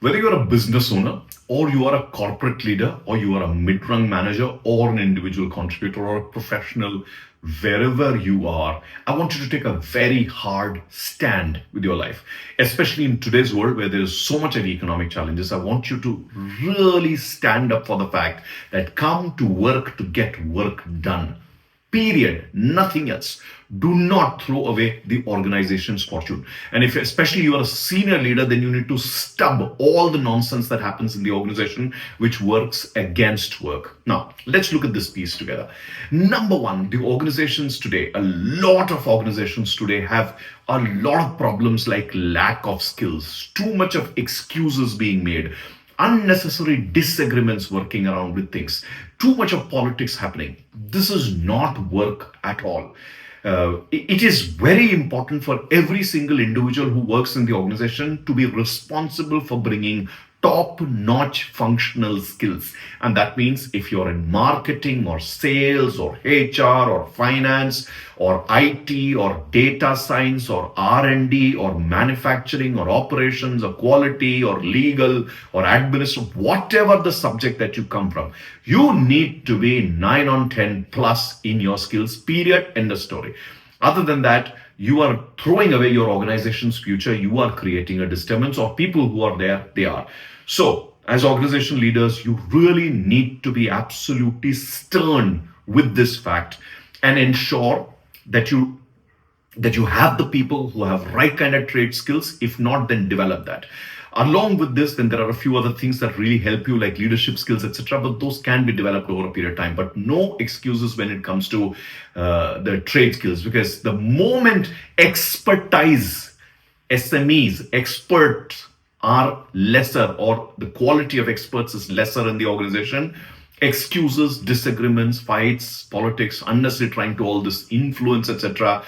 Whether you're a business owner, or you are a corporate leader, or you are a mid-rung manager, or an individual contributor, or a professional, wherever you are, I want you to take a very hard stand with your life. Especially in today's world where there is so much of economic challenges, I want you to really stand up for the fact that come to work to get work done. Period. Nothing else. Do not throw away the organization's fortune. And if especially you are a senior leader, then you need to stub all the nonsense that happens in the organization which works against work. Now, let's look at this piece together. Number one, the organizations today, a lot of organizations today have a lot of problems like lack of skills, too much of excuses being made, unnecessary disagreements working around with things, too much of politics happening. This is not work at all. It is very important for every single individual who works in the organization to be responsible for bringing top-notch functional skills. And that means if you're in marketing or sales or HR or finance or IT or data science or R&D or manufacturing or operations or quality or legal or administration, whatever the subject that you come from, you need to be 9 on 10 plus in your skills, period, end of story. Other than that, you are throwing away your organization's future. You are creating a disturbance, or people who are there, they are. So, as organization leaders, you really need to be absolutely stern with this fact and ensure that you have the people who have right kind of trade skills. If not, then develop that. Along with this, then there are a few other things that really help you, like leadership skills, etc. But those can be developed over a period of time. But no excuses when it comes to the trade skills, because the moment expertise, SMEs, experts are lesser, or the quality of experts is lesser in the organization, excuses, disagreements, fights, politics, unnecessarily trying to all this influence, etc.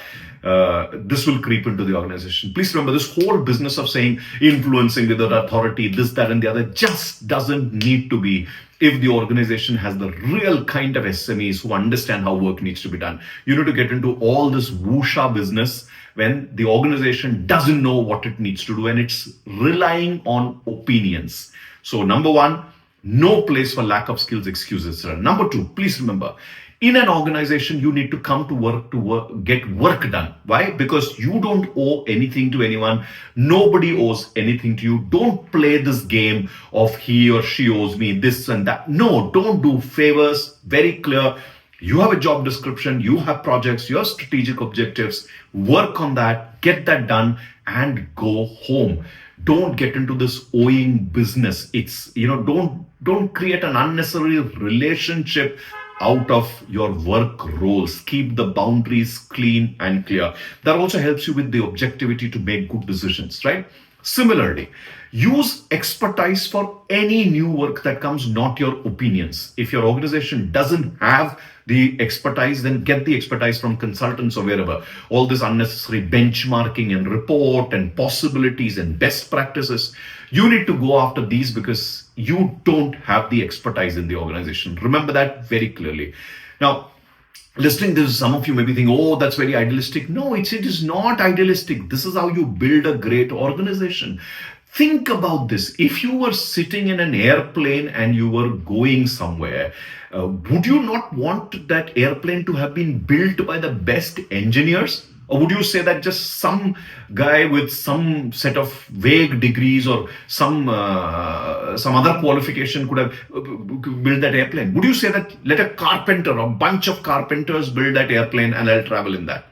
This will creep into the organization. Please remember, this whole business of saying influencing with the authority, this, that, and the other, just doesn't need to be if the organization has the real kind of SMEs who understand how work needs to be done. You need to get into all this whoosha business when the organization doesn't know what it needs to do and it's relying on opinions. So number one, no place for lack of skills, excuses. Number two, please remember, in an organization, you need to come to work, get work done. Why? Because you don't owe anything to anyone. Nobody owes anything to you. Don't play this game of he or she owes me this and that. No, don't do favors. Very clear. You have a job description, you have projects, you have strategic objectives. Work on that, get that done, and go home. Don't get into this owing business. It's, don't create an unnecessary relationship out of your work roles. Keep the boundaries clean and clear. That also helps you with the objectivity to make good decisions, right? Similarly, use expertise for any new work that comes, not your opinions. If your organization doesn't have the expertise, then get the expertise from consultants or wherever. All this unnecessary benchmarking and report and possibilities and best practices, you need to go after these because you don't have the expertise in the organization. Remember that very clearly. Now, listening to this, some of you may be thinking, oh, that's very idealistic. No, it is not idealistic. This is how you build a great organization. Think about this. If you were sitting in an airplane and you were going somewhere, would you not want that airplane to have been built by the best engineers? Or would you say that just some guy with some set of vague degrees or some other qualification could have built that airplane? Would you say that let a carpenter, a bunch of carpenters build that airplane and I'll travel in that?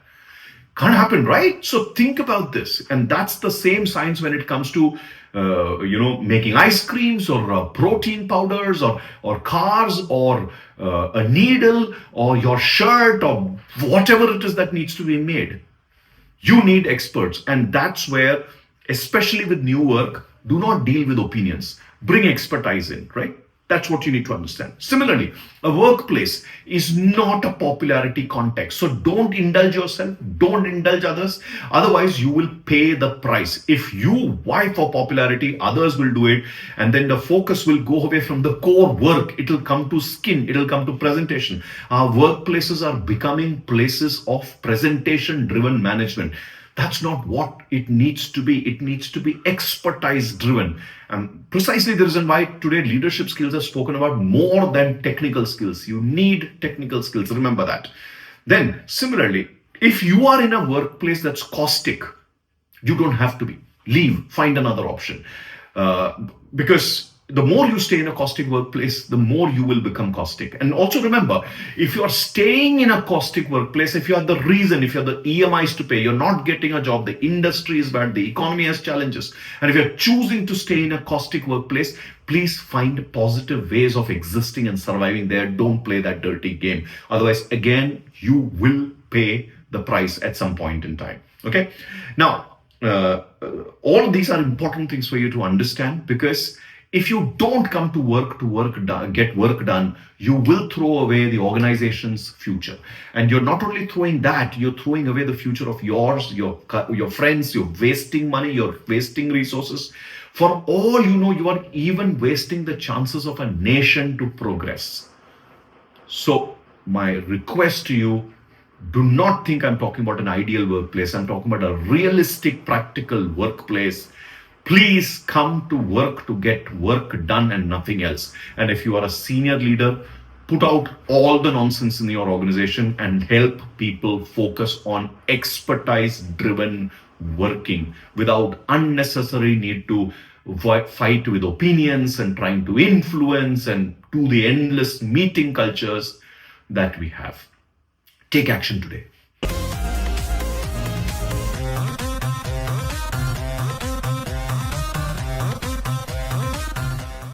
Can't happen, right? So think about this. And that's the same science when it comes to making ice creams or protein powders or cars or a needle or your shirt or whatever it is that needs to be made. You need experts. And that's where, especially with new work, do not deal with opinions. Bring expertise in, right? That's what you need to understand. Similarly, a workplace is not a popularity context. So don't indulge yourself, don't indulge others. Otherwise, you will pay the price. If you vie for popularity, others will do it. And then the focus will go away from the core work. It will come to skin. It will come to presentation. Our workplaces are becoming places of presentation-driven management. That's not what it needs to be. It needs to be expertise driven. And precisely the reason why today leadership skills are spoken about more than technical skills. You need technical skills. Remember that. Then, similarly, if you are in a workplace that's caustic, you don't have to be. Leave, find another option. Because the more you stay in a caustic workplace, the more you will become caustic. And also remember, if you are staying in a caustic workplace, if you are the reason, if you're the EMIs to pay, you're not getting a job, the industry is bad, the economy has challenges, and if you're choosing to stay in a caustic workplace, please find positive ways of existing and surviving there. Don't play that dirty game. Otherwise, again, you will pay the price at some point in time. Okay? Now, all of these are important things for you to understand, because if you don't come to get work done, you will throw away the organization's future. And you're not only throwing that, you're throwing away the future of yours, your friends, you're wasting money, you're wasting resources. For all you know, you are even wasting the chances of a nation to progress. So my request to you, do not think I'm talking about an ideal workplace. I'm talking about a realistic, practical workplace. Please come to work to get work done and nothing else. And if you are a senior leader, put out all the nonsense in your organization and help people focus on expertise-driven working without unnecessary need to fight with opinions and trying to influence and do the endless meeting cultures that we have. Take action today.